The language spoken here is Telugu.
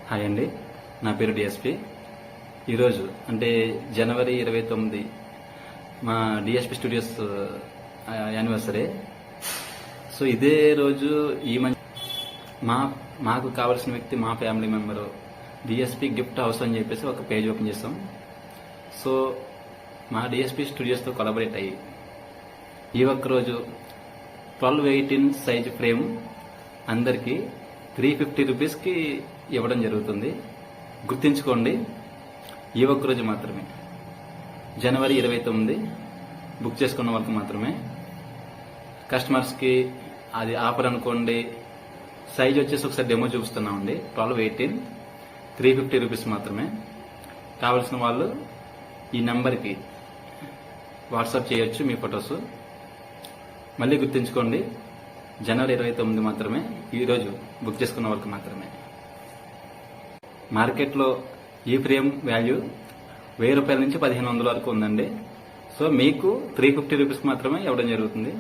హాయ్ అండి, నా పేరు డిఎస్పి. ఈరోజు అంటే జనవరి 29 మా డిఎస్పి స్టూడియోస్ యానివర్సరీ. సో ఇదే రోజు ఈ మాకు కావాల్సిన వ్యక్తి మా family member DSP gift house అని చెప్పేసి ఒక పేజ్ ఓపెన్ చేస్తాం. సో మా డిఎస్పి స్టూడియోస్తో కొలాబరేట్ అయ్యి ఈ ఒక్కరోజు 12/18 సైజ్ ఫ్రేమ్ అందరికీ 350 రూపీస్కి ఇవ్వడం జరుగుతుంది. గుర్తుంచుకోండి, ఈ ఒక్కరోజు మాత్రమే, జనవరి 29 బుక్ చేసుకున్న వాళ్ళకి మాత్రమే. కస్టమర్స్కి అది ఆఫర్ అనుకోండి. సైజ్ వచ్చేసి ఒకసారి డెమో చూపిస్తున్నామండి. 12/18 350 రూపీస్ మాత్రమే. కావలసిన వాళ్ళు ఈ నెంబర్కి వాట్సాప్ చేయొచ్చు మీ ఫొటోస్. మళ్ళీ గుర్తుంచుకోండి, జనవరి 29 మాత్రమే, ఈరోజు బుక్ చేసుకున్న వాళ్ళకి మాత్రమే. మార్కెట్లో ఈ ఫ్రేమ్ వాల్యూ 1000 రూపాయల నుంచి 1500 వరకు ఉందండి. సో మీకు 350 రూపీస్ మాత్రమే ఇవ్వడం జరుగుతుంది.